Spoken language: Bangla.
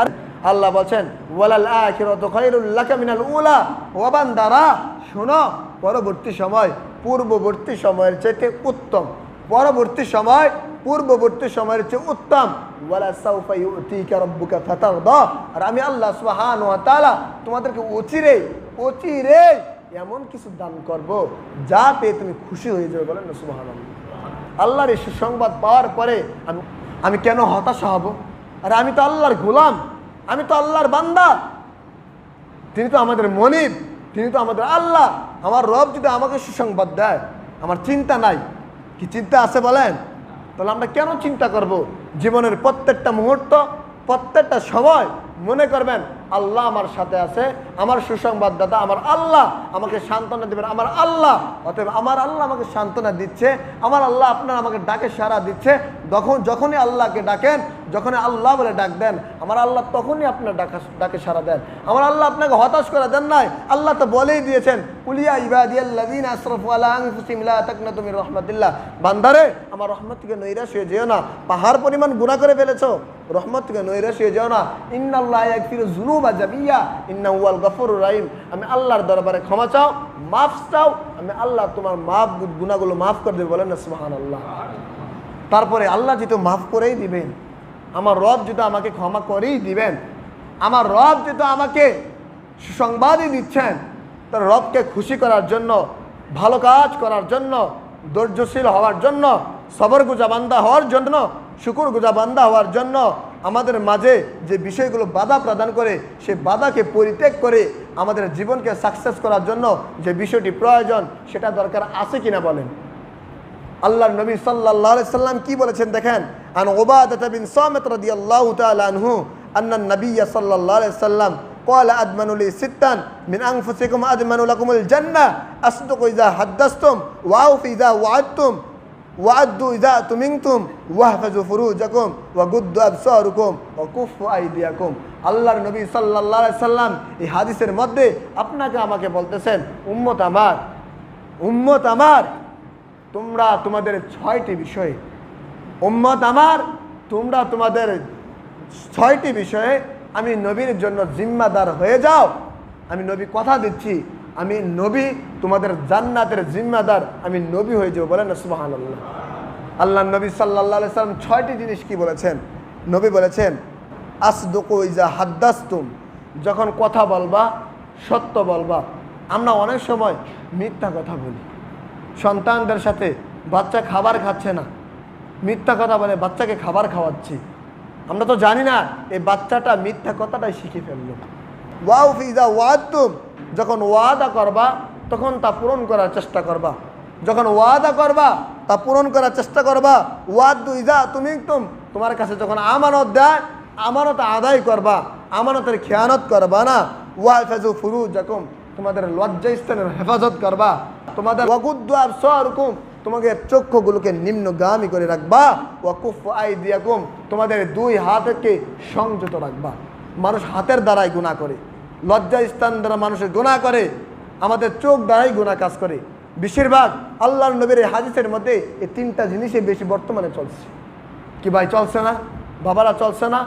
আর আল্লাহ বলেন ওয়ালাল আখিরাতু খায়রুল লাকা মিনাল উলা, ও বান্দারা শোনো, পরবর্তী সময় পূর্ববর্তী সময়ের চেয়ে উত্তম, পরবর্তী সময় পূর্ববর্তী সময়ের চেয়ে উত্তম। ওয়ালা সাউফা ইউতিকা রাব্বুকা ফাতারদা, আর আমি আল্লাহ সুবহানাহু ওয়া তাআলা তোমাদেরকে অচিরে এমন কিছু দান করব যা পেয়ে তুমি খুশি হয়ে যাবে। বলেন না সুবহানাল্লাহ। আল্লাহর এই সুসংবাদ পাওয়ার পরে আমি কেন হতাশা হব? আরে আমি তো আল্লাহর গোলাম, আমি তো আল্লাহর বান্দা, তিনি তো আমাদের মনিব, তিনি তো আমাদের আল্লাহ। আমার রব যদি আমাকে সুসংবাদ দেয়, আমার চিন্তা নাই। কি চিন্তা আছে বলেন? তাহলে আমরা কেন চিন্তা করব? জীবনের প্রত্যেকটা মুহূর্ত, প্রত্যেকটা সময় মনে করবেন আল্লাহ আমার সাথে আছে, আমার সুসংবাদদাতা আমার আল্লাহ, আমাকে সান্ত্বনা দেবেন আমার আল্লাহ। অতএব আমার আল্লাহ আমাকে সান্ত্বনা দিচ্ছে, আমার আল্লাহ আপনার আমাকে ডাকে সাড়া দিচ্ছে। যখনই আল্লাহকে ডাকেন, যখনই আল্লাহ বলে ডাক দেন, আমার আল্লাহ তখনই আপনার ডাকে সাড়া দেন। আমার আল্লাহ আপনাকে হতাশ করে দেন নাই। আল্লাহ তো বলেই দিয়েছেন, কুলিয়া ইবাদিয়াল্লাযীনা আসরাফু আলা আনফুসিহিম লা তাকনাতু মির রাহমাতিল্লাহ, বান্দারে আমার রহমত থেকে নৈরাশ হয়ে যেও না। পাহাড় পরিমাণ গুনাহ করে ফেলেছো, রহমত থেকে নৈরাশ হয়ে যেও না। ইন্নাল্লাহা ইয়াগফিরু যুনুবা জামিয়া ইন্নাহু হুয়াল গফুরুর রহিম, আমি আল্লাহর দরবারে ক্ষমা চাও, মাফ চাও, আমি আল্লাহ তোমার গুনাহগুলো মাফ করে দেব। বলেন না সুবহানাল্লাহ। তারপরে আল্লাহ যেহেতু মাফ করেই দিবেন, আমার রব যেহেতু আমাকে ক্ষমা করেই দিবেন, আমার রব যেহেতু আমাকে সুসংবাদই দিচ্ছেন, তার রবকে খুশি করার জন্য, ভালো কাজ করার জন্য, ধৈর্যশীল হওয়ার জন্য, সবরগুজা বান্দা হওয়ার জন্য, শুকরগুজা বান্দা হওয়ার জন্য আমাদের মাঝে যে বিষয়গুলো বাধা প্রদান করে, সে বাধাকে পরিত্যাগ করে আমাদের জীবনকে সাকসেস করার জন্য যে বিষয়টি প্রয়োজন, সেটা দরকার আছে কিনা বলেন? আল্লাহর নবী সাল্লাল্লাহু আলাইহি সাল্লাম কি বলেছেন দেখেন, আন উবাদাহ বিন সামিত রাদিয়াল্লাহু তাআলা আনহু আন্না নবিয়্য সাল্লাল্লাহু আলাইহি সাল্লাম قال ادمنوا لي ستا من انفسكم ادمن لكم الجنه اصدقوا اذا حدثتم واوفوا اذا وعدتم وعدوا اذا اؤتمنتم واحفظوا فروجكم وغضوا ابصاركم وكفوا ايديكم। আল্লাহর নবী সাল্লাল্লাহু আলাইহি সাল্লাম এই হাদিসের মধ্যে আপনাকে আমাকে বলতেছেন, উম্মত আমার তোমরা তোমাদের 6টি বিষয়ে, উম্মত আমার তোমরা তোমাদের 6টি বিষয়ে আমি নবীর জন্য জিম্মাদার হয়ে যাও। আমি নবী কথা দিচ্ছি, আমি নবী তোমাদের জান্নাতের জিম্মাদার, আমি নবী হয়ে যাব। বলেন না সুবহানাল্লাহ। আল্লাহ নবী সাল্লাল্লাহু আলাইহি সাল্লাম 6টি জিনিস কি বলেছেন? নবী বলেছেন, আসদুকু ইজা হাদ্দাসতুম, যখন কথা বলবা সত্য বলবা। আমরা অনেক সময় মিথ্যা কথা বলি সন্তানদের সাথে। বাচ্চা খাবার খাচ্ছে না, মিথ্যা কথা বলে বাচ্চাকে খাবার খাওয়াচ্ছি। আমরা তো জানি না এই বাচ্চাটা মিথ্যা কথাটাই শিখে ফেললো। ওয়াও ফিজা ওয়াদতুম, যখন ওয়াদা করবা তখন তা পূরণ করার চেষ্টা করবা, যখন ওয়াদা করবা তা পূরণ করার চেষ্টা করবা। ওয়াদু ইজা তুমিতুম, তোমার কাছে যখন আমানত দেয়, আমানত আদায় করবা, আমানতের খেয়ানত করবা না। ওয়াহফাজু ফুরুজাকুম, তোমাদের লজ্জাস্থানের হেফাজত করবা। তোমাদের ওয়াগুদ্দু আবসারুকুম, তোমাকে চক্ষুগুলোকে নিম্নগামী করে রাখবা। ওয়াকুফু আইদিয়াকুম, তোমাদের 2 হাতকে সংযত রাখবা। মানুষ হাতের দ্বারাই গুনাহ করে, লজ্জা স্থান দ্বারা মানুষের গুনাহ করে, আমাদের চোখ দ্বারাই গুনাহ কাজ করে। বেশিরভাগ আল্লাহর নবীর এই হাদিসের মধ্যে এই 3টা জিনিসই বেশি বর্তমানে চলছে। কি ভাই চলছে না? বাবারা চলছে না?